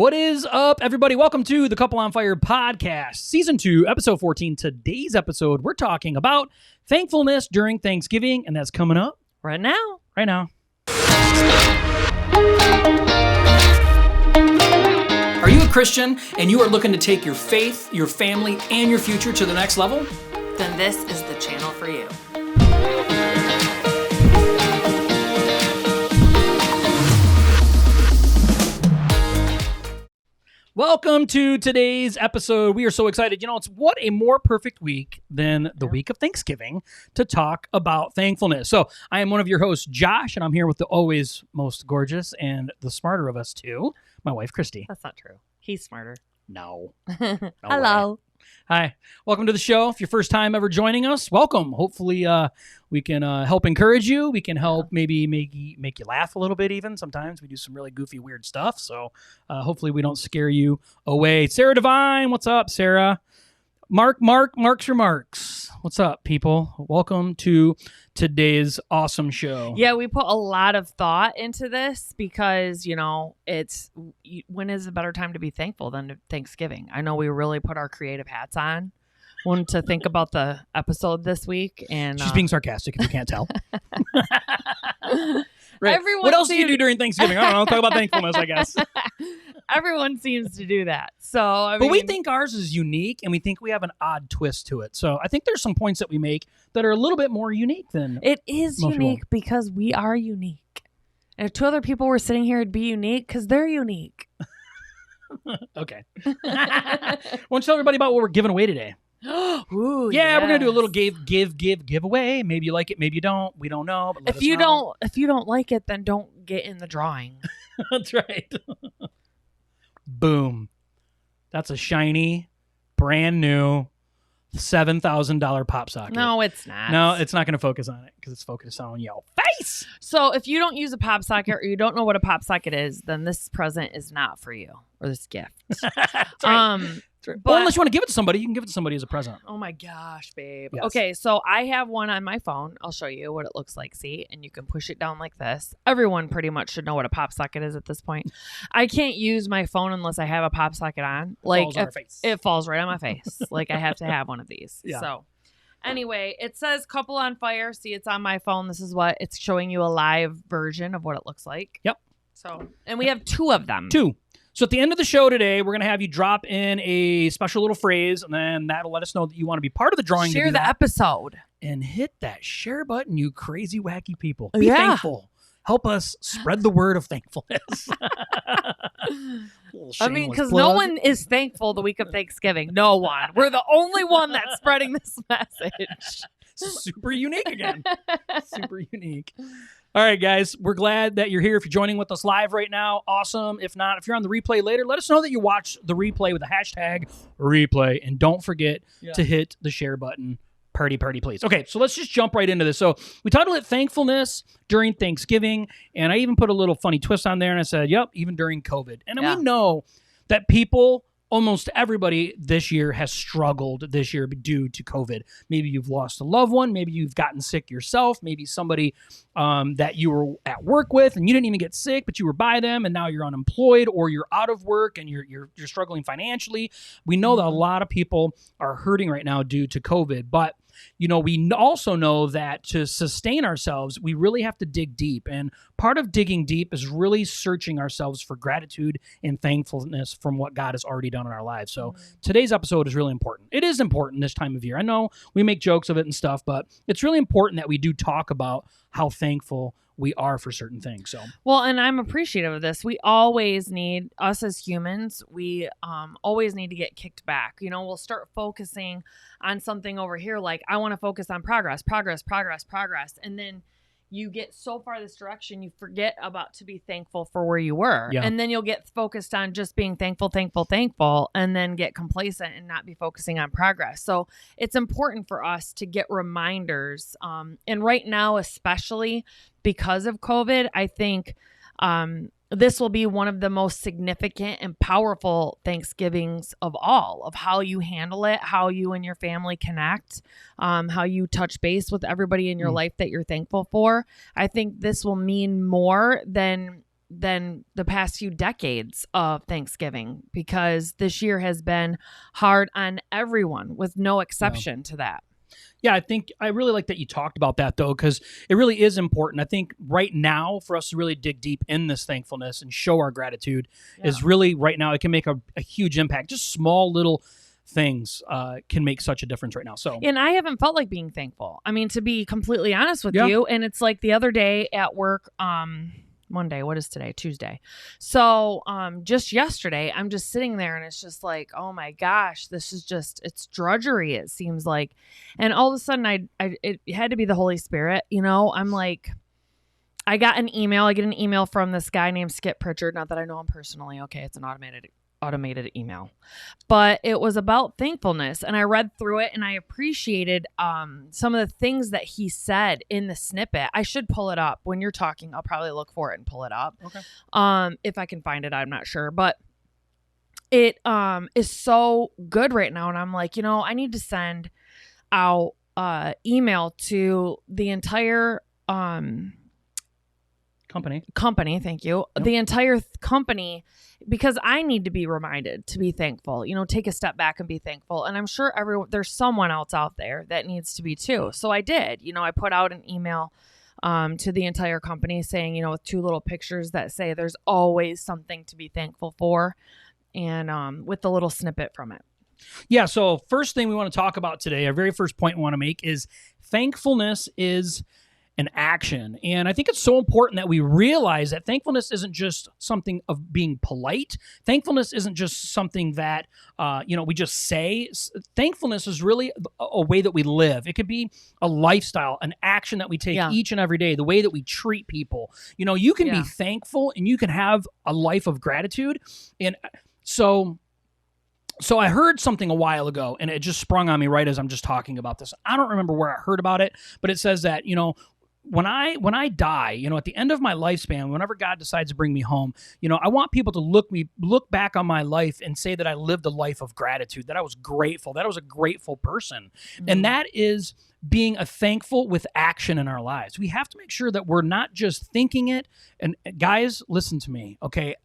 What is up, everybody? Welcome to the Couple on Fire podcast, season 2, episode 14. Today's episode, we're talking about thankfulness during Thanksgiving, and that's coming up right now. Right now. Are you a Christian and you are looking to take your faith, your family, and your future to the next level? Then this is the channel for you. Welcome to today's episode. We are so excited. You know, it's what a more perfect week than the week of Thanksgiving to talk about thankfulness. So I am one of your hosts, Josh, and I'm here with the always most gorgeous and the smarter of us two, my wife, Christy. That's not true. He's smarter. No. Hello. Way. Hi. Welcome to the show. If your first time ever joining us, welcome. Hopefully we can help encourage you. We can help maybe make you laugh a little bit even. Sometimes we do some really goofy, weird stuff. So hopefully we don't scare you away. Sarah Devine, what's up, Sarah? Mark's Remarks. What's up, people? Welcome to today's awesome show. Yeah, we put a lot of thought into this because, you know, when is a better time to be thankful than Thanksgiving? I know we really put our creative hats on when to think about the episode this week. And she's being sarcastic, if you can't tell. Right. What else do you do during Thanksgiving? I don't know. Talk about thankfulness, I guess. Everyone seems to do that. So, but we think ours is unique, and we think we have an odd twist to it. So I think there's some points that we make that are a little bit more unique than it is unique because we are unique. And if two other people were sitting here, it'd be unique because they're unique. Okay. Why don't you tell everybody about what we're giving away today? Ooh, yeah, we're gonna do a little giveaway. Maybe you like it, maybe you don't. We don't know. But if you don't like it, then don't get in the drawing. That's right. Boom. That's a shiny, brand new $7,000 pop socket. No, it's not. No, it's not going to focus on it because it's focused on your face. So if you don't use a pop socket or you don't know what a pop socket is, then this present is not for you, or this gift. That's right. But unless you want to give it to somebody, you can give it to somebody as a present. Oh my gosh, babe. Yes. Okay, so I have one on my phone. I'll show you what it looks like. See, and you can push it down like this. Everyone pretty much should know what a pop socket is at this point. I can't use my phone unless I have a pop socket on. It falls right on my face. Like I have to have one of these. Yeah. So anyway, it says Couple on Fire. See, it's on my phone. This is what it's showing you, a live version of what it looks like. Yep. So, and we have 2 of them. 2. So at the end of the show today, we're going to have you drop in a special little phrase, and then that'll let us know that you want to be part of the drawing. Share the episode. And hit that share button, you crazy, wacky people. Be thankful. Help us spread the word of thankfulness. I mean, because no one is thankful the week of Thanksgiving. No one. We're the only one that's spreading this message. Super unique again. Super unique. All right, guys, we're glad that you're here. If you're joining with us live right now, awesome. If not, if you're on the replay later, let us know that you watch the replay with the hashtag replay. And don't forget to hit the share button. Party, please. Okay, so let's just jump right into this. So we titled it Thankfulness During Thanksgiving, and I even put a little funny twist on there, and I said, yep, even during COVID. And we know that people, almost everybody this year has struggled this year due to COVID. Maybe you've lost a loved one. Maybe you've gotten sick yourself. Maybe somebody that you were at work with and you didn't even get sick, but you were by them and now you're unemployed, or you're out of work and you're struggling financially. We know that a lot of people are hurting right now due to COVID, but you know, we also know that to sustain ourselves, we really have to dig deep. And part of digging deep is really searching ourselves for gratitude and thankfulness from what God has already done in our lives. So today's episode is really important. It is important this time of year. I know we make jokes of it and stuff, but it's really important that we do talk about how thankful we are for certain things. So, well, and I'm appreciative of this. We always need, us as humans, we always need to get kicked back. You know, we'll start focusing on something over here, like I want to focus on progress. And then you get so far this direction, you forget about to be thankful for where you were. Yeah. And then you'll get focused on just being thankful, and then get complacent and not be focusing on progress. So it's important for us to get reminders. And right now, especially because of COVID, I think this will be one of the most significant and powerful Thanksgivings of all, of how you handle it, how you and your family connect, how you touch base with everybody in your life that you're thankful for. I think this will mean more than than the past few decades of Thanksgiving, because this year has been hard on everyone with no exception to that. Yeah, I think I really like that you talked about that, though, because it really is important. I think right now for us to really dig deep in this thankfulness and show our gratitude is really right now, it can make a huge impact. Just small little things can make such a difference right now. So, and I haven't felt like being thankful. I mean, to be completely honest with you, and it's like the other day at work, Monday, what is today? Tuesday. So just yesterday, I'm just sitting there and it's just like, oh my gosh, this is just, it's drudgery, it seems like. And all of a sudden it had to be the Holy Spirit, you know. I'm like, I get an email from this guy named Skip Pritchard. Not that I know him personally. Okay. It's an automated email, but it was about thankfulness, and I read through it and I appreciated some of the things that he said in the snippet. I should pull it up when you're talking. I'll probably look for it and pull it up. Okay. If I can find it, I'm not sure, but it is so good right now, and I'm like, you know, I need to send out email to the entire company, thank you. Yep. The entire company, because I need to be reminded to be thankful, you know, take a step back and be thankful. And I'm sure there's someone else out there that needs to be too. So I did, you know, I put out an email to the entire company saying, you know, with 2 little pictures that say there's always something to be thankful for, and with the little snippet from it. Yeah. So first thing we want to talk about today, our very first point we want to make is thankfulness is an action. And I think it's so important that we realize that thankfulness isn't just something of being polite. Thankfulness isn't just something that, we just say. Thankfulness is really a way that we live. It could be a lifestyle, an action that we take each and every day, the way that we treat people. You know, you can be thankful and you can have a life of gratitude. And so I heard something a while ago, and it just sprung on me right as I'm just talking about this. I don't remember where I heard about it, but it says that, you know, when I die, you know, at the end of my lifespan, whenever God decides to bring me home, you know, I want people to look back on my life and say that I lived a life of gratitude, that I was grateful, that I was a grateful person. Mm-hmm. And that is being a thankful with action in our lives. We have to make sure that we're not just thinking it. And guys, listen to me, okay?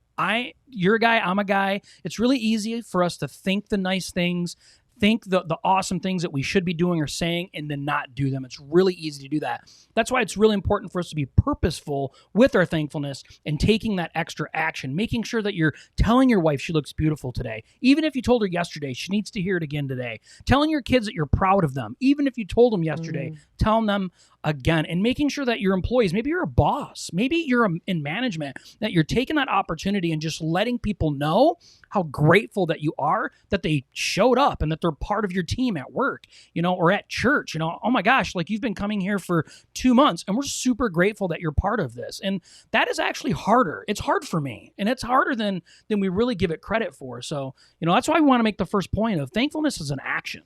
You're a guy, I'm a guy. It's really easy for us to think the nice things, think the awesome things that we should be doing or saying, and then not do them. It's really easy to do that. That's why it's really important for us to be purposeful with our thankfulness and taking that extra action, making sure that you're telling your wife she looks beautiful today. Even if you told her yesterday, she needs to hear it again today. Telling your kids that you're proud of them. Even if you told them yesterday, telling them again, and making sure that your employees, maybe you're a boss, maybe you're in management, that you're taking that opportunity and just letting people know how grateful that you are that they showed up and that they're part of your team at work, you know, or at church, you know. Oh my gosh, like you've been coming here for 2 months and we're super grateful that you're part of this. And that is actually harder. It's hard for me, and it's harder than we really give it credit for. So, you know, that's why we want to make the first point of thankfulness as an action.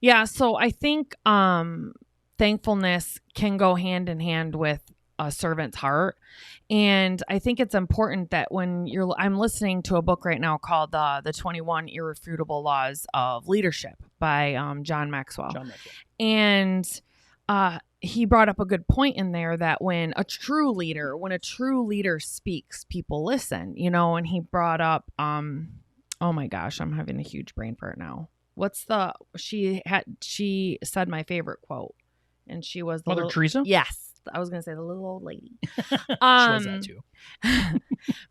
Yeah. So I think, thankfulness can go hand in hand with a servant's heart. And I think it's important that I'm listening to a book right now called The 21 Irrefutable Laws of Leadership by John Maxwell. And he brought up a good point in there that when a true leader speaks, people listen, you know. And he brought up, oh my gosh, I'm having a huge brain fart now. She said my favorite quote. And she was Mother Teresa? Yes. I was going to say the little old lady. She was that too.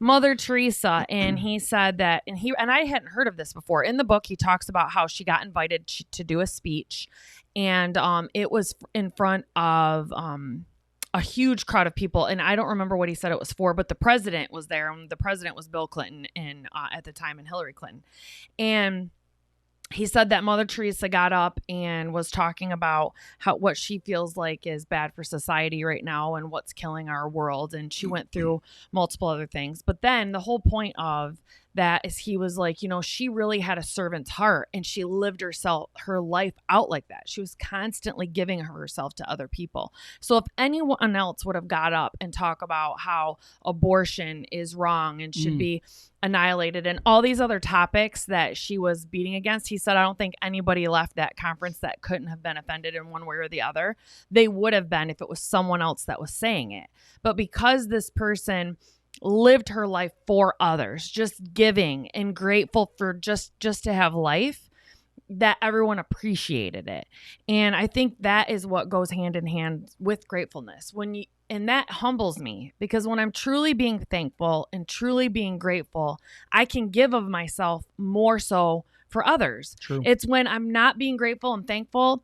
Mother Teresa. And he said that, and I hadn't heard of this before. In the book, he talks about how she got invited to do a speech. And it was in front of a huge crowd of people. And I don't remember what he said it was for, but the president was there. And the president was Bill Clinton at the time, and Hillary Clinton. And he said that Mother Teresa got up and was talking about what she feels like is bad for society right now and what's killing our world. And she went through multiple other things. But then the whole point of that is he was like, you know, she really had a servant's heart, and she lived her life out like that. She was constantly giving herself to other people. So if anyone else would have got up and talk about how abortion is wrong and should be annihilated and all these other topics that she was beating against, he said, I don't think anybody left that conference that couldn't have been offended in one way or the other. They would have been if it was someone else that was saying it. But because this person lived her life for others, just giving and grateful for just to have life, that everyone appreciated it. And I think that is what goes hand in hand with gratefulness. And that humbles me, because when I'm truly being thankful and truly being grateful, I can give of myself more so for others. True. It's when I'm not being grateful and thankful,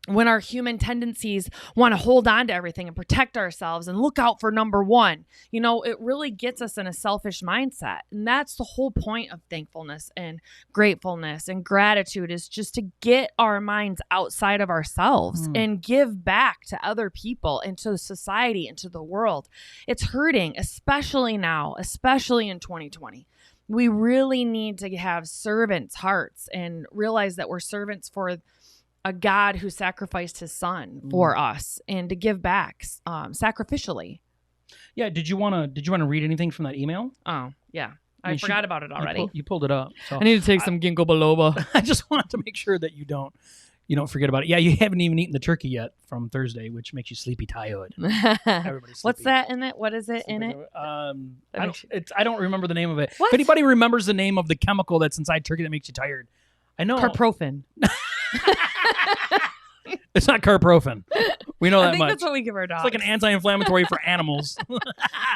when our human tendencies want to hold on to everything and protect ourselves and look out for number one, it really gets us in a selfish mindset. And that's the whole point of thankfulness and gratefulness and gratitude, is just to get our minds outside of ourselves and give back to other people and to society and to the world. It's hurting, especially now, especially in 2020. We really need to have servants' hearts and realize that we're servants for a God who sacrificed his son for us, and to give back sacrificially. Yeah. Did you want to read anything from that email? Oh, yeah. I forgot about it already. You pulled it up. So I need to take some ginkgo biloba. I just wanted to make sure that you don't forget about it. Yeah, you haven't even eaten the turkey yet from Thursday, which makes you sleepy tired. Everybody's sleepy. What's that in it? What is it in it? I don't remember the name of it. What? If anybody remembers the name of the chemical that's inside turkey that makes you tired, I know. Carprofen. It's not carprofen. We know that much. I think that's what we give our dogs. It's like an anti-inflammatory for animals.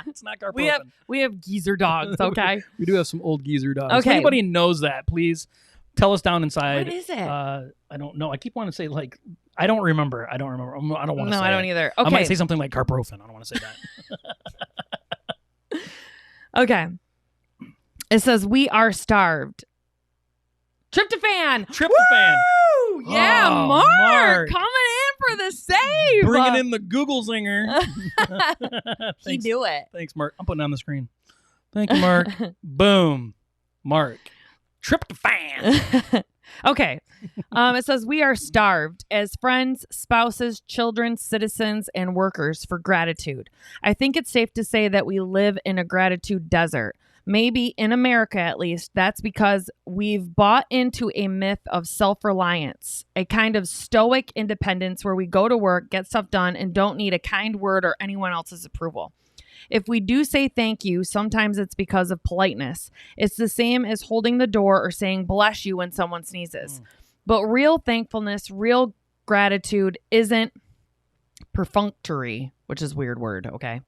It's not carprofen. We have geezer dogs, okay? We do have some old geezer dogs. Okay. If anybody knows that, please tell us down inside. What is it? I don't know. I keep wanting to say, like, I don't remember. I don't want to say No, I don't either. Okay. I might say something like carprofen. I don't want to say that. Okay. It says, we are starved. Tryptophan. Woo! Yeah, Oh, Mark coming in for the save. Bringing in the Google zinger. He do it. Thanks, Mark. I'm putting it on the screen. Thank you, Mark. Boom. Mark. Tryptophan. Okay. It says, we are starved as friends, spouses, children, citizens, and workers for gratitude. I think it's safe to say that we live in a gratitude desert. Maybe in America, at least, that's because we've bought into a myth of self-reliance, a kind of stoic independence where we go to work, get stuff done, and don't need a kind word or anyone else's approval. If we do say thank you, sometimes it's because of politeness. It's the same as holding the door or saying bless you when someone sneezes. But real thankfulness, real gratitude isn't perfunctory, which is a weird word, okay?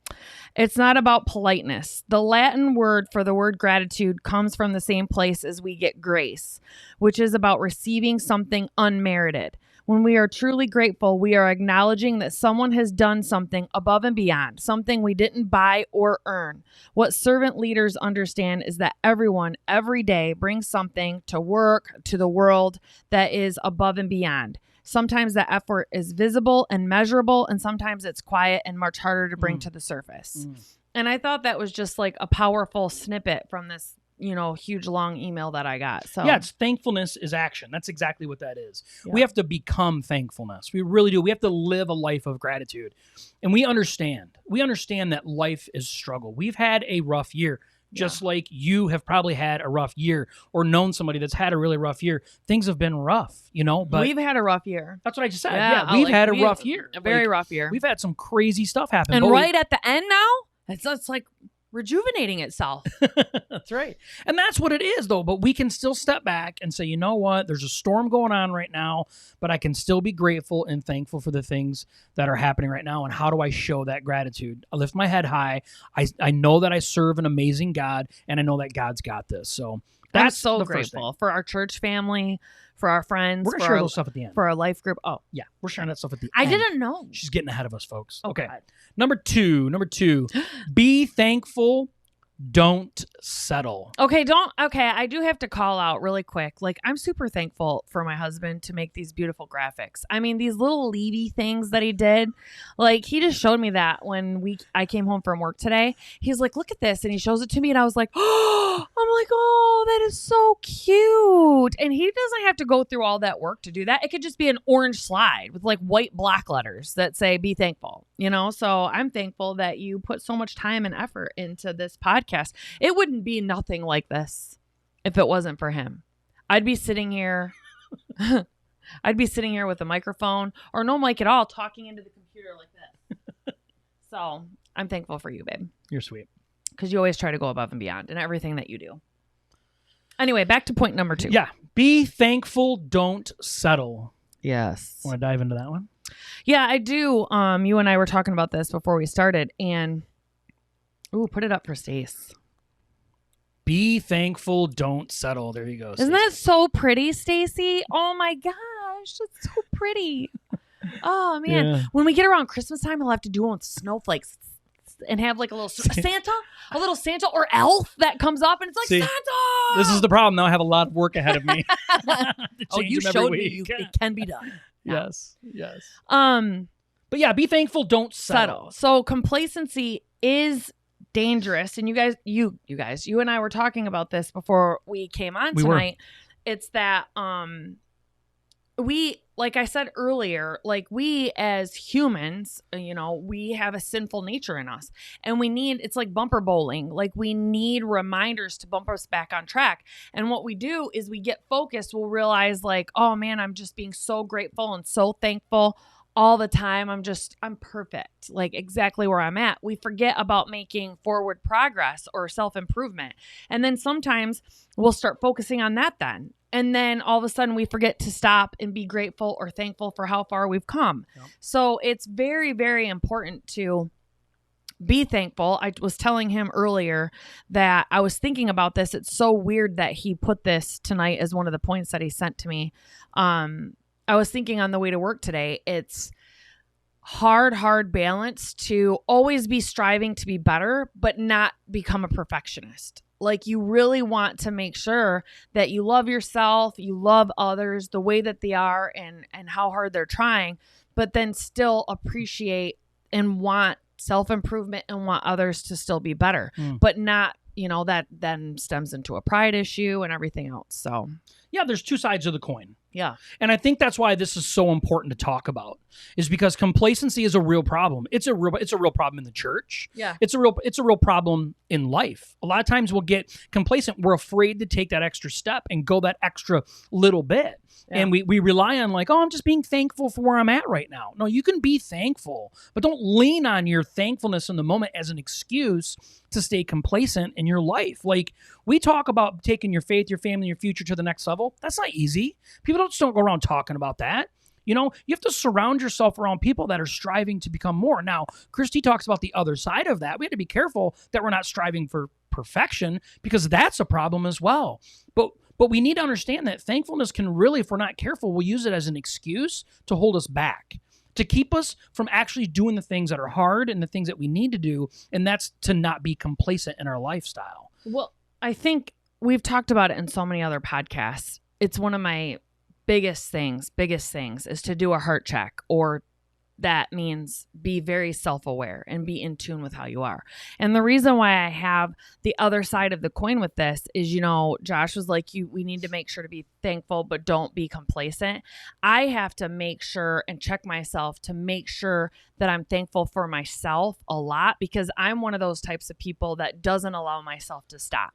It's not about politeness. The Latin word for the word gratitude comes from the same place as we get grace, which is about receiving something unmerited. When we are truly grateful, we are acknowledging that someone has done something above and beyond, something we didn't buy or earn. What servant leaders understand is that everyone, every day, brings something to work, to the world, that is above and beyond. Sometimes that effort is visible and measurable, and sometimes it's quiet and much harder to bring to the surface. And I thought that was just like a powerful snippet from this, huge long email that I got. So yeah, it's thankfulness is action. That's exactly what that is. Yeah. We have to become thankfulness. We really do. We have to live a life of gratitude. And we understand that life is struggle. We've had a rough year. Just like you have probably had a rough year or known somebody that's had a really rough year. Things have been rough, but we've had a rough year. That's what I just said. Yeah, we've had a rough year. A very rough year. We've had some crazy stuff happen. And right at the end now, it's like rejuvenating itself. That's right. And that's what it is, though. But we can still step back and say, you know what? There's a storm going on right now, but I can still be grateful and thankful for the things that are happening right now. And how do I show that gratitude? I lift my head high. I know that I serve an amazing God, and I know that God's got this. So that's so grateful for our church family, for our friends. We're going to share those stuff at the end. For our life group. Oh, yeah. We're sharing that stuff at the end. I didn't know. She's getting ahead of us, folks. Okay. God. Number two, be thankful. Don't settle. Okay, I do have to call out really quick. Like, I'm super thankful for my husband to make these beautiful graphics. I mean, these little Levy things that he did, like, he just showed me that when I came home from work today. He's like, look at this. And he shows it to me, and I was like, oh, that is so cute. And he doesn't have to go through all that work to do that. It could just be an orange slide with like white block letters that say, be thankful, So I'm thankful that you put so much time and effort into this podcast. It wouldn't be nothing like this if it wasn't for him. I'd be sitting here with a microphone or no mic at all, talking into the computer like this. So I'm thankful for you, babe. You're sweet. because you always try to go above and beyond in everything that you do. Anyway, back to point number 2. Yeah. Be thankful, don't settle. Yes. Want to dive into that one? Yeah, I do. You and I were talking about this before we started, and put it up for Stace. Be thankful, don't settle. There you go. Isn't that so pretty, Stacy? Oh my gosh, that's so pretty. Oh man, Yeah. When we get around Christmas time, we'll have to do one with snowflakes and have like a little Santa or elf that comes up and it's like, See, Santa. This is the problem. Now I have a lot of work ahead of me. You showed me it can be done. Yes. But yeah, be thankful, don't settle. So complacency is dangerous, and you and I were talking about this before we came on tonight. It's that we, like I said earlier, like we as humans, we have a sinful nature in us, and it's like bumper bowling. Like we need reminders to bump us back on track. And what we do is we get focused. We'll realize like, oh man, I'm just being so grateful and so thankful all the time. I'm perfect, like exactly where I'm at. We forget about making forward progress or self-improvement. And then sometimes we'll start focusing on that then. And then all of a sudden we forget to stop and be grateful or thankful for how far we've come. Yep. So it's very, very important to be thankful. I was telling him earlier that I was thinking about this. It's so weird that he put this tonight as one of the points that he sent to me. I was thinking on the way to work today, it's hard balance to always be striving to be better, but not become a perfectionist. Like you really want to make sure that you love yourself, you love others the way that they are and how hard they're trying, but then still appreciate and want self-improvement and want others to still be better, but not, that then stems into a pride issue and everything else. So yeah, there's two sides of the coin. Yeah. And I think that's why this is so important to talk about, is because complacency is a real problem. It's a real problem in the church. Yeah. It's a real problem in life. A lot of times we'll get complacent. We're afraid to take that extra step and go that extra little bit. Yeah. And we rely on like, I'm just being thankful for where I'm at right now. No, you can be thankful, but don't lean on your thankfulness in the moment as an excuse to stay complacent in your life. Like we talk about taking your faith, your family, your future to the next level. That's not easy. People don't go around talking about that. You have to surround yourself around people that are striving to become more. Now, Christy talks about the other side of that. We have to be careful that we're not striving for perfection, because that's a problem as well. But we need to understand that thankfulness can really, if we're not careful, we'll use it as an excuse to hold us back, to keep us from actually doing the things that are hard and the things that we need to do. And that's to not be complacent in our lifestyle. Well, I think we've talked about it in so many other podcasts. It's one of my biggest things is to do a heart check, or that means be very self-aware and be in tune with how you are. And the reason why I have the other side of the coin with this is, Josh was like, we need to make sure to be thankful, but don't be complacent. I have to make sure and check myself to make sure that I'm thankful for myself a lot, because I'm one of those types of people that doesn't allow myself to stop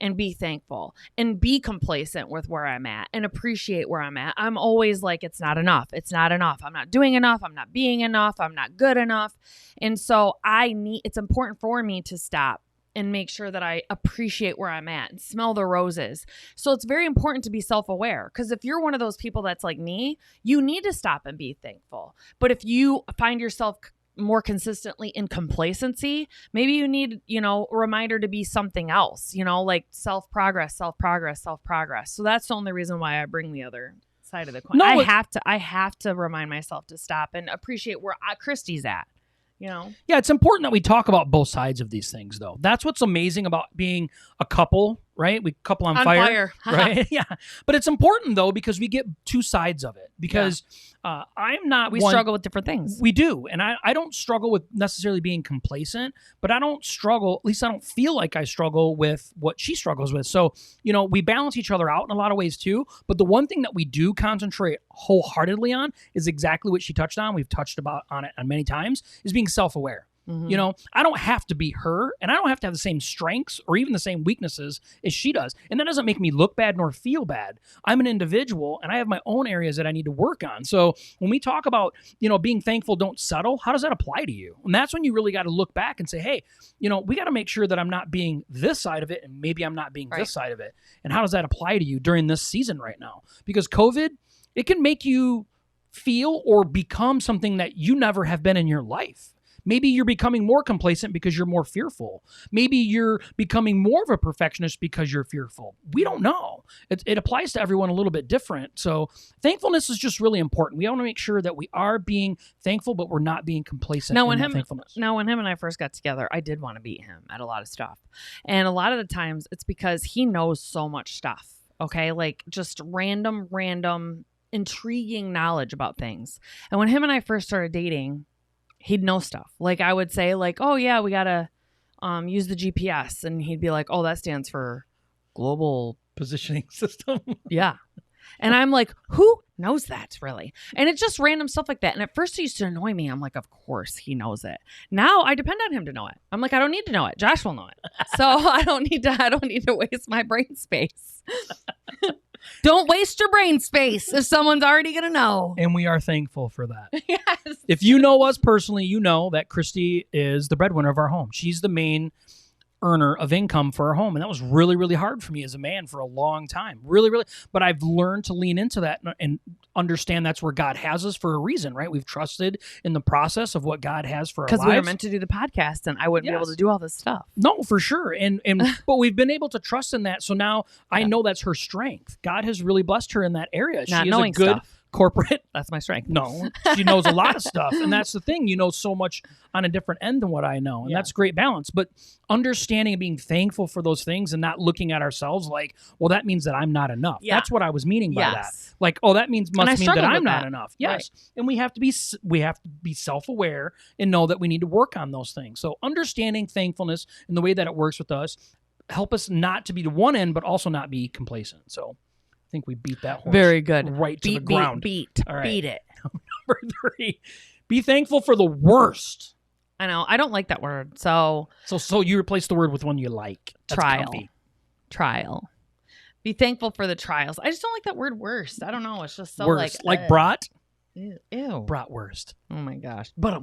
and be thankful and be complacent with where I'm at and appreciate where I'm at. I'm always like, it's not enough. It's not enough. I'm not doing enough. I'm not being enough. I'm not good enough. And so it's important for me to stop and make sure that I appreciate where I'm at and smell the roses. So it's very important to be self-aware, because if you're one of those people that's like me, you need to stop and be thankful. But if you find yourself more consistently in complacency, maybe you need, a reminder to be something else, like self-progress. So that's the only reason why I bring the other side of the coin. I have to remind myself to stop and appreciate where Christy's at. Yeah, it's important that we talk about both sides of these things, though. That's what's amazing about being a couple, right? We couple on fire. Right? Yeah. But it's important, though, because we get two sides of it. Because I'm not We struggle with different things. We do. And I don't struggle with necessarily being complacent, but I don't struggle, at least I don't feel like I struggle with what she struggles with. So, we balance each other out in a lot of ways, too. But the one thing that we do concentrate wholeheartedly on is exactly what she touched on. We've touched on it many times, is being self-aware. You know, I don't have to be her, and I don't have to have the same strengths or even the same weaknesses as she does. And that doesn't make me look bad nor feel bad. I'm an individual, and I have my own areas that I need to work on. So when we talk about, you know, being thankful, don't settle, how does that apply to you? And that's when you really got to look back and say, hey, you know, we got to make sure that I'm not being this side of it, and maybe I'm not being this side of it. And how does that apply to you during this season right now? Because COVID, it can make you feel or become something that you never have been in your life. Maybe you're becoming more complacent because you're more fearful. Maybe you're becoming more of a perfectionist because you're fearful. We don't know. It applies to everyone a little bit different. So thankfulness is just really important. We want to make sure that we are being thankful, but we're not being complacent in that thankfulness. Now, when him and I first got together, I did want to beat him at a lot of stuff. And a lot of the times it's because he knows so much stuff. Okay? Like just random, intriguing knowledge about things. And when him and I first started dating, he'd know stuff. Like I would say like, oh yeah, we got to use the GPS. And he'd be like, oh, that stands for global positioning system. Yeah. And I'm like, who knows that really? And it's just random stuff like that. And at first it used to annoy me. I'm like, of course he knows it. Now I depend on him to know it. I'm like, I don't need to know it. Josh will know it. So I don't need to waste my brain space. Don't waste your brain space if someone's already going to know. And we are thankful for that. Yes. If you know us personally, you know that Christy is the breadwinner of our home. She's the main earner of income for our home. And that was really, really hard for me as a man for a long time. Really, really. But I've learned to lean into that and understand that's where God has us for a reason, right? We've trusted in the process of what God has for our lives. Because we were meant to do the podcast and I wouldn't be able to do all this stuff. No, for sure. And but we've been able to trust in that. So now I know that's her strength. God has really blessed her in that area. Not she is knowing a good stuff. Corporate. That's my strength. No, she knows a lot of stuff. And that's the thing. You know so much on a different end than what I know. And that's great balance. But understanding and being thankful for those things and not looking at ourselves like, well, that means that I'm not enough. Yeah. That's what I was meaning by that. Like, oh, that must mean that I'm not enough. Yes. Right. And we have to be self-aware and know that we need to work on those things. So understanding thankfulness and the way that it works with us help us not to be to one end, but also not be complacent. So I think we beat that horse. Very good. Right to the ground. Beat it. Number 3, be thankful for the worst. I know. I don't like that word. So you replace the word with one you like. That's trial. Be thankful for the trials. I just don't like that word worst. I don't know. It's just so worst. Like brat. Ew. Bratwurst. Oh my gosh. But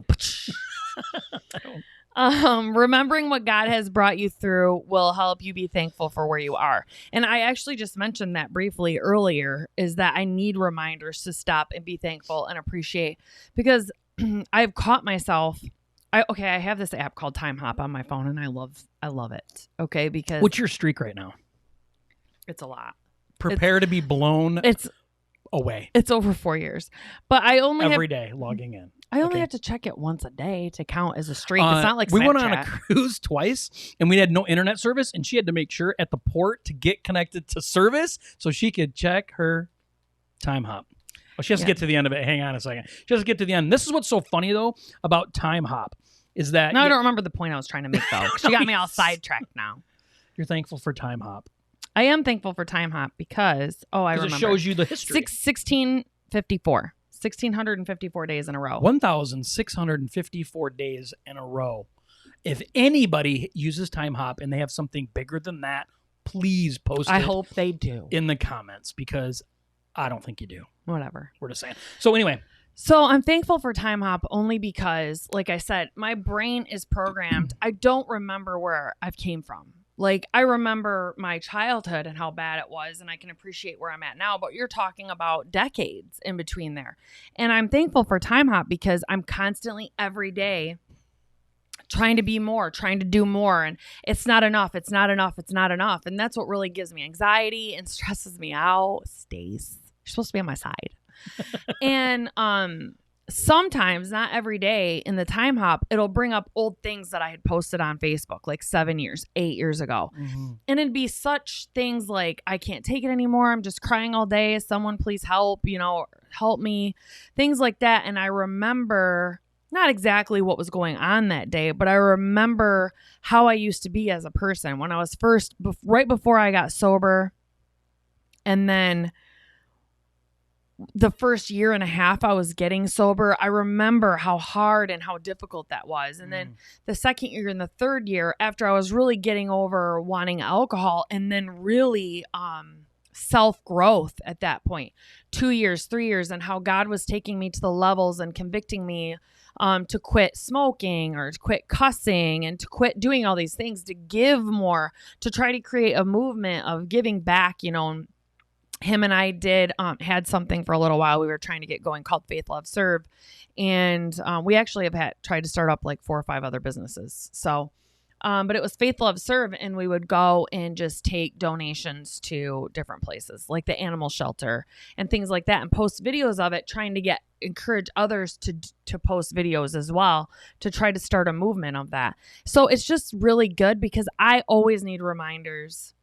remembering what God has brought you through will help you be thankful for where you are. And I actually just mentioned that briefly earlier, is that I need reminders to stop and be thankful and appreciate, because I've caught myself. I have this app called Time Hop on my phone and I love it. Okay. Because what's your streak right now? It's a lot. Prepare to be blown away. It's over 4 years, but I only every day logging in. I only have to check it once a day to count as a streak. It's not like we Snapchat. went on a cruise twice and we had no internet service, and she had to make sure at the port to get connected to service so she could check her Time Hop. Well, she has to get to the end of it. Hang on a second. She has to get to the end. This is what's so funny though about Time Hop is that I don't remember the point I was trying to make though. She got me all sidetracked now. You're thankful for Time Hop. I am thankful for Time Hop because I remember. It shows you the history. 1654. 1,654 days in a row. 1,654 days in a row. If anybody uses Time Hop and they have something bigger than that, please post it. I hope they do. In the comments, because I don't think you do. Whatever. We're just saying. So anyway. So I'm thankful for Time Hop only because, like I said, my brain is programmed. I don't remember where I've came from. Like, I remember my childhood and how bad it was, and I can appreciate where I'm at now, but you're talking about decades in between there. And I'm thankful for Time Hop because I'm constantly every day trying to be more, trying to do more, and it's not enough, it's not enough, it's not enough. And that's what really gives me anxiety and stresses me out. Stace, you're supposed to be on my side. And sometimes, not every day, in the Time Hop, it'll bring up old things that I had posted on Facebook like 7 years, 8 years ago. Mm-hmm. And it'd be such things like, I can't take it anymore. I'm just crying all day. Someone please help, help me. Things like that. And I remember not exactly what was going on that day, but I remember how I used to be as a person when I was right before I got sober. And then the first year and a half I was getting sober, I remember how hard and how difficult that was. And then the second year and the third year, after I was really getting over wanting alcohol, and then really self-growth at that point, 2 years, 3 years, and how God was taking me to the levels and convicting me to quit smoking or to quit cussing and to quit doing all these things, to give more, to try to create a movement of giving back. Him and I had something for a little while we were trying to get going called Faith, Love, Serve. And we actually have tried to start up like 4 or 5 other businesses. So, but it was Faith, Love, Serve. And we would go and just take donations to different places like the animal shelter and things like that, and post videos of it, trying to encourage others to post videos as well, to try to start a movement of that. So it's just really good, because I always need reminders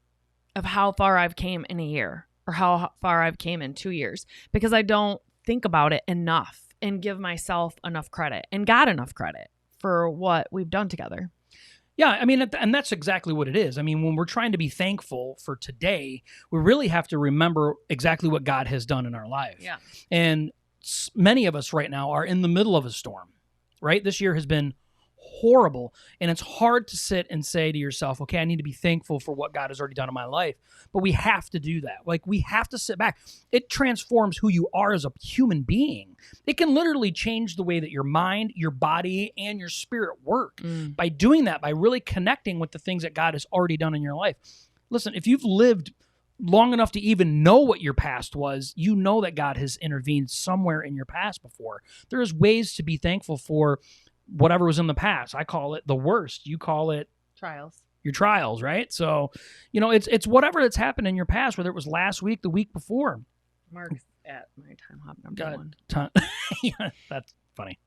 of how far I've came in a year, or how far I've came in 2 years, because I don't think about it enough and give myself enough credit and God enough credit for what we've done together. Yeah, I mean, and that's exactly what it is. I mean, when we're trying to be thankful for today, we really have to remember exactly what God has done in our life. Yeah. And many of us right now are in the middle of a storm, right? This year has been horrible, and it's hard to sit and say to yourself, okay, I need to be thankful for what God has already done in my life. But we have to do that. Like, we have to sit back. It transforms who you are as a human being. It can literally change the way that your mind, your body, and your spirit work by doing that, by really connecting with the things that God has already done in your life. Listen, if you've lived long enough to even know what your past was, you know that God has intervened somewhere in your past before. There is ways to be thankful for whatever was in the past. I call it the worst. You call it trials. Your trials, right? So, it's whatever that's happened in your past, whether it was last week, the week before. Mark's at my time hop number 1. Yeah, that's funny.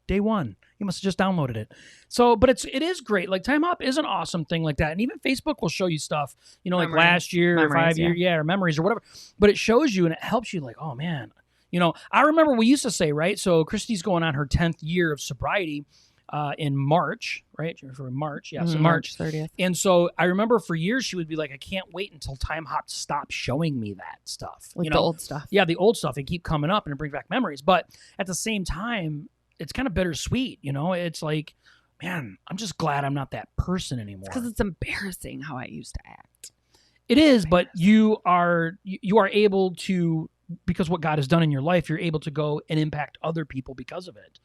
Day one. You must have just downloaded it. So, but it is great. Like, Time Hop is an awesome thing like that. And even Facebook will show you stuff, like last year or 5 years, or memories or whatever. But it shows you and it helps you, like, oh man. I remember we used to say, right? So Christy's going on her 10th year of sobriety in March, right? For March, yeah, so March 30th. And so I remember for years she would be like, I can't wait until Time Hop stops showing me that stuff. Like the old stuff. Yeah, the old stuff. It keep coming up and it brings back memories. But at the same time, it's kind of bittersweet, It's like, man, I'm just glad I'm not that person anymore. Because it's embarrassing how I used to act. It is, but you are able to, because what God has done in your life, you're able to go and impact other people because of it.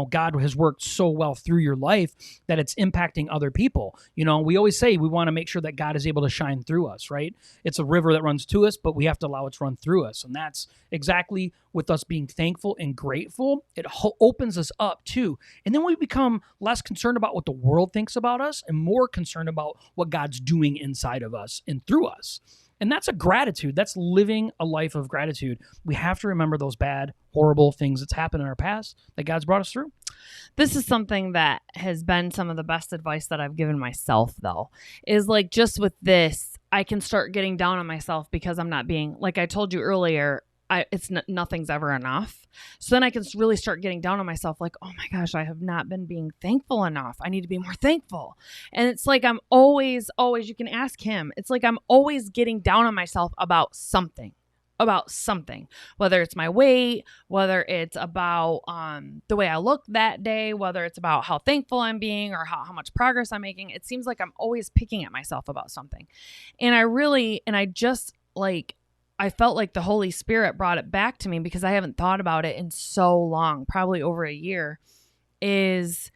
God has worked so well through your life that it's impacting other people. We always say we want to make sure that God is able to shine through us, right? It's a river that runs to us, but we have to allow it to run through us. And that's exactly with us being thankful and grateful. It opens us up too. And then we become less concerned about what the world thinks about us and more concerned about what God's doing inside of us and through us. And that's a gratitude. That's living a life of gratitude. We have to remember those bad, horrible things that's happened in our past that God's brought us through. This is something that has been some of the best advice that I've given myself, though, is like, just with this, I can start getting down on myself because I'm not being, like I told you earlier, nothing's ever enough. So then I can really start getting down on myself, like, oh my gosh, I have not been being thankful enough. I need to be more thankful. And it's like I'm always, you can ask him. It's like I'm always getting down on myself about something, whether it's my weight, whether it's about the way I look that day, whether it's about how thankful I'm being or how much progress I'm making. It seems like I'm always picking at myself about something. And I felt like the Holy Spirit brought it back to me, because I haven't thought about it in so long, probably over a year, is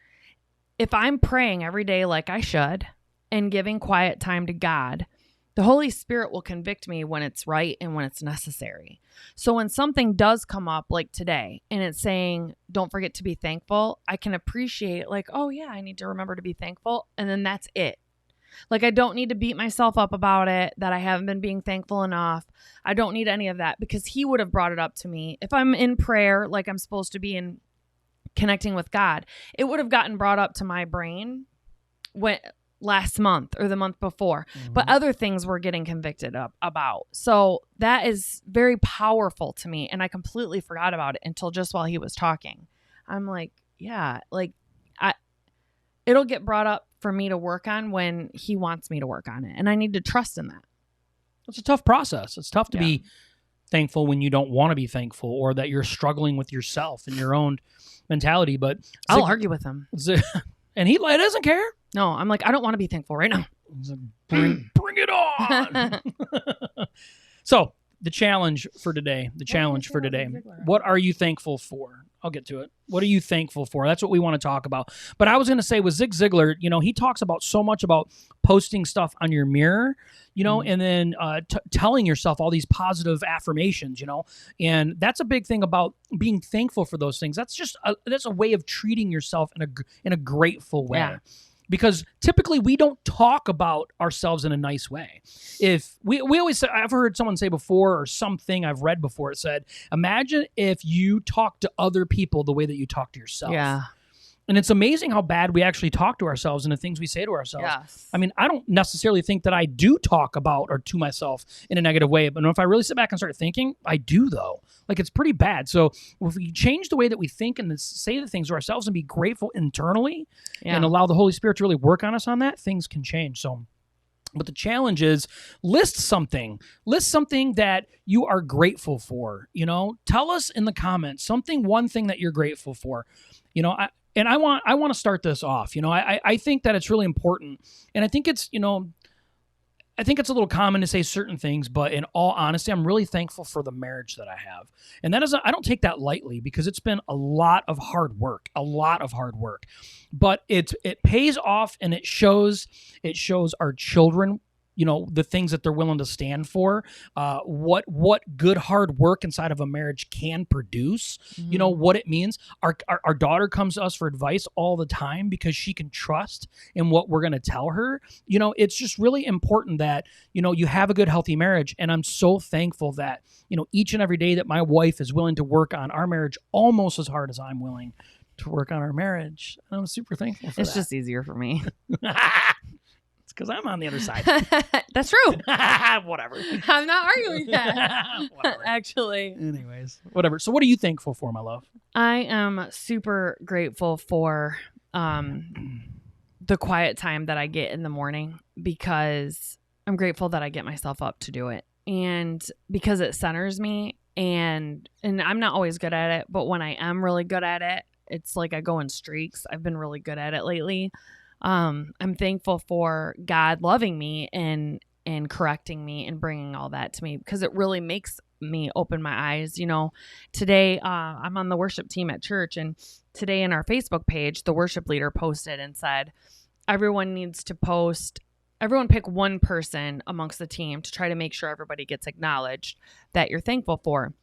if I'm praying every day like I should and giving quiet time to God, the Holy Spirit will convict me when it's right and when it's necessary. So when something does come up like today and it's saying, don't forget to be thankful, I can appreciate, like, oh yeah, I need to remember to be thankful. And then that's it. Like, I don't need to beat myself up about it, that I haven't been being thankful enough. I don't need any of that, because he would have brought it up to me. If I'm in prayer, like I'm supposed to be in connecting with God, it would have gotten brought up to my brain last month or the month before. Mm-hmm. But other things were getting convicted about. So that is very powerful to me. And I completely forgot about it until just while he was talking. I'm like, yeah, like it'll get brought up for me to work on when he wants me to work on it. And I need to trust in that. It's a tough process. It's tough to be thankful when you don't want to be thankful, or that you're struggling with yourself and your own mentality. But I'll argue with him. And he doesn't care. No, I'm like, I don't want to be thankful right now. He's like, bring it on. So the challenge for today, what are you thankful for? I'll get to it. What are you thankful for? That's what we want to talk about. But I was going to say with Zig Ziglar, he talks about so much about posting stuff on your mirror, and then telling yourself all these positive affirmations, and that's a big thing about being thankful for those things. That's just that's a way of treating yourself in a grateful way. Yeah. Because typically we don't talk about ourselves in a nice way. If we always say, I've heard someone say before, or something I've read before, it said, imagine if you talk to other people the way that you talk to yourself. Yeah. And it's amazing how bad we actually talk to ourselves and the things we say to ourselves. Yes. I mean, I don't necessarily think that I do talk about or to myself in a negative way, but if I really sit back and start thinking, I do though. Like, it's pretty bad. So if we change the way that we think and say the things to ourselves and be grateful internally and allow the Holy Spirit to really work on us on that, things can change. So, but the challenge is list something that you are grateful for. Tell us in the comments one thing that you're grateful for. I want to start this off. I think that it's really important, and I think it's a little common to say certain things, but in all honesty, I'm really thankful for the marriage that I have. And that is, I don't take that lightly, because it's been a lot of hard work, but it pays off, and it shows our children, the things that they're willing to stand for, what good hard work inside of a marriage can produce, what it means. Our daughter comes to us for advice all the time because she can trust in what we're going to tell her. It's just really important that, you have a good, healthy marriage. And I'm so thankful that, each and every day that my wife is willing to work on our marriage almost as hard as I'm willing to work on our marriage. And I'm super thankful for that. It's just easier for me. Because I'm on the other side. That's true. Whatever. I'm not arguing that. Whatever. Actually. Anyways, whatever. So what are you thankful for, my love? I am super grateful for the quiet time that I get in the morning, because I'm grateful that I get myself up to do it. And because it centers me, and I'm not always good at it, but when I am really good at it, it's like I go in streaks. I've been really good at it lately. I'm thankful for God loving me and correcting me and bringing all that to me, because it really makes me open my eyes. Today I'm on the worship team at church, and today in our Facebook page, the worship leader posted and said, everyone pick one person amongst the team to try to make sure everybody gets acknowledged that you're thankful for.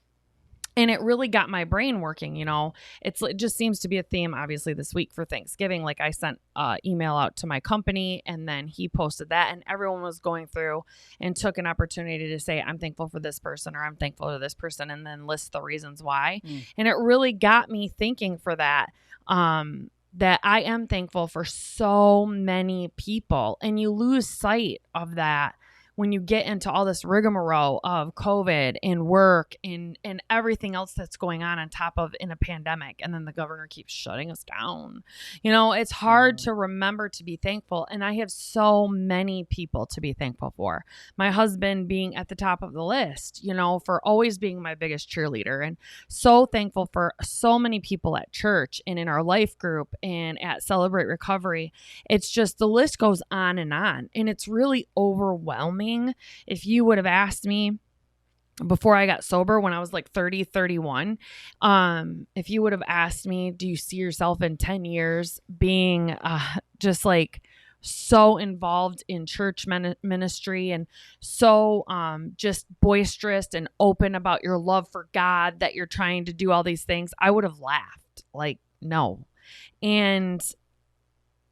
And it really got my brain working. It just seems to be a theme, obviously, this week for Thanksgiving. Like, I sent an email out to my company, and then he posted that, and everyone was going through and took an opportunity to say, I'm thankful for this person, or I'm thankful to this person, and then list the reasons why. And it really got me thinking for that, that I am thankful for so many people. And you lose sight of that when you get into all this rigmarole of COVID and work and everything else that's going on top of in a pandemic. And then the governor keeps shutting us down. It's hard to remember to be thankful. And I have so many people to be thankful for. My husband being at the top of the list, for always being my biggest cheerleader. And so thankful for so many people at church and in our life group and at Celebrate Recovery. It's just, the list goes on. And it's really overwhelming. If you would have asked me before I got sober, when I was like 30, 31, if you would have asked me, do you see yourself in 10 years being just like so involved in church ministry and so just boisterous and open about your love for God, that you're trying to do all these things, I would have laughed. Like, no. And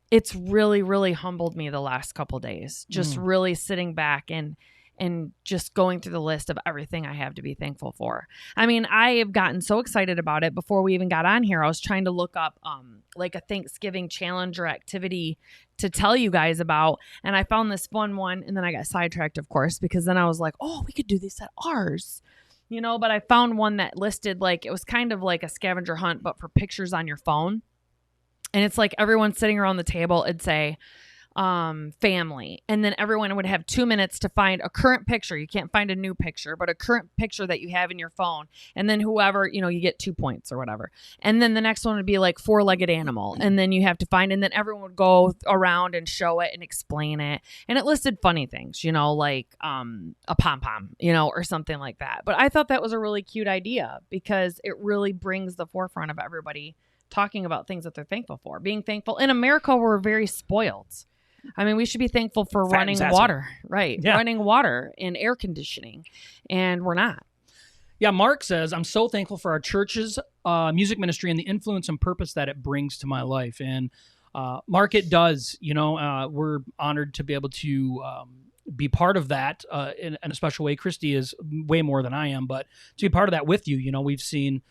it's really, really humbled me the last couple days, just really sitting back and just going through the list of everything I have to be thankful for. I mean, I have gotten so excited about it. Before we even got on here, I was trying to look up like a Thanksgiving challenge or activity to tell you guys about. And I found this fun one, and then I got sidetracked, of course, because then I was like, oh, we could do this at ours. But I found one that listed, like, it was kind of like a scavenger hunt, but for pictures on your phone. And it's like everyone sitting around the table, it'd say, family, and then everyone would have 2 minutes to find a current picture. You can't find a new picture, but a current picture that you have in your phone. And then whoever, you get 2 points or whatever. And then the next one would be like 4-legged animal. And then you have to find, and then everyone would go around and show it and explain it. And it listed funny things, like a pom-pom, or something like that. But I thought that was a really cute idea because it really brings the forefront of everybody talking about things that they're thankful for. Being thankful. In America, we're very spoiled. I mean, we should be thankful for running water, right? Yeah. Running water and air conditioning, and we're not. Yeah, Mark says, I'm so thankful for our church's music ministry and the influence and purpose that it brings to my life. And Mark, it does. We're honored to be able to be part of that in a special way. Christy is way more than I am, but to be part of that with you, we've seen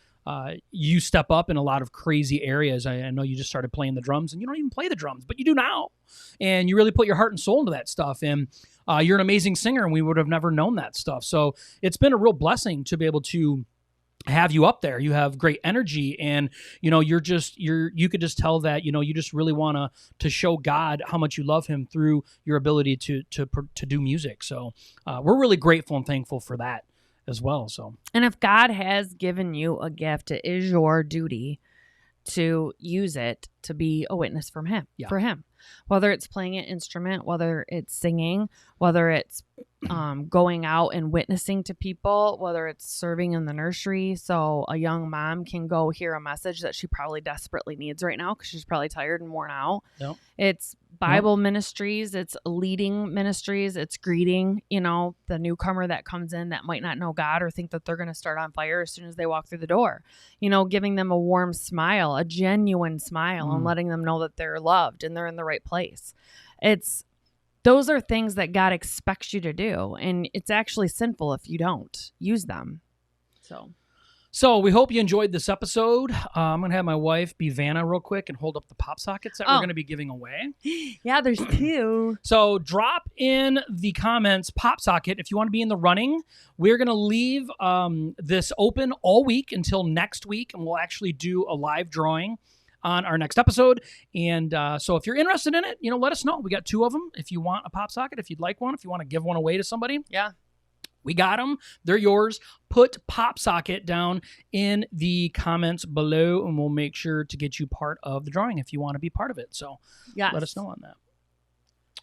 you step up in a lot of crazy areas. I know you just started playing the drums, and you don't even play the drums, but you do now. And you really put your heart and soul into that stuff. And you're an amazing singer, and we would have never known that stuff. So it's been a real blessing to be able to have you up there. You have great energy, and you could just tell that you just really want to show God how much you love him through your ability to do music. So we're really grateful and thankful for that as well. So, and if God has given you a gift, it is your duty to use it to be a witness for him, whether it's playing an instrument, whether it's singing, whether it's going out and witnessing to people, whether it's serving in the nursery. So a young mom can go hear a message that she probably desperately needs right now because she's probably tired and worn out. Yep. It's Bible ministries, it's leading ministries, it's greeting, the newcomer that comes in that might not know God or think that they're going to start on fire as soon as they walk through the door, giving them a warm smile, a genuine smile, and letting them know that they're loved and they're in the right place. Those are things that God expects you to do, and it's actually sinful if you don't use them. So we hope you enjoyed this episode. I'm going to have my wife be Vanna real quick and hold up the pop sockets that we're going to be giving away. Yeah, there's 2. So drop in the comments pop socket if you want to be in the running. We're going to leave this open all week until next week, and we'll actually do a live drawing on our next episode. And so if you're interested in it, let us know. We got 2 of them. If you want a pop socket, if you'd like one, if you want to give one away to somebody. Yeah. We got them. They're yours. Put pop socket down in the comments below, and we'll make sure to get you part of the drawing if you want to be part of it. So let us know on that.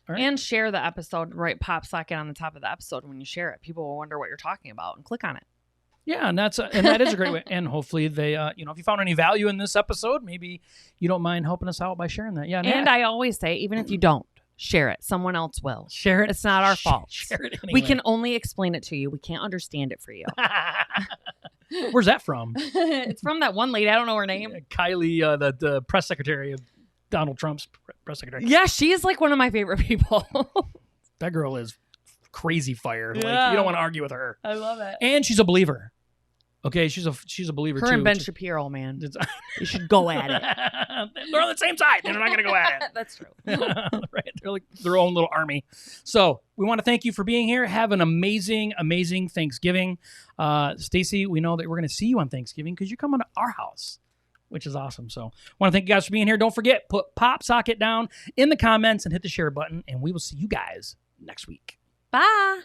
All right. And share the episode, right? Pop socket on the top of the episode when you share it. People will wonder what you're talking about and click on it. Yeah, and that is a great way. And hopefully they, if you found any value in this episode, maybe you don't mind helping us out by sharing that. Yeah. And I always say, even if you don't, share it. Someone else will. Share it. It's not our fault. Share it anyway. We can only explain it to you. We can't understand it for you. Where's that from? It's from that one lady. I don't know her name. Kylie, the press secretary of Donald Trump's press secretary. Yeah, she is like one of my favorite people. That girl is crazy fire. Yeah. Like, you don't want to argue with her. I love it. And she's a believer. Okay, she's a believer too. Her and Ben Shapiro, man. You should go at it. They're on the same side. They're not going to go at it. That's true. Right. They're like their own little army. So we want to thank you for being here. Have an amazing, amazing Thanksgiving. Stacy, we know that we're going to see you on Thanksgiving because you're coming to our house, which is awesome. So I want to thank you guys for being here. Don't forget, put pop socket down in the comments and hit the share button, and we will see you guys next week. Bye.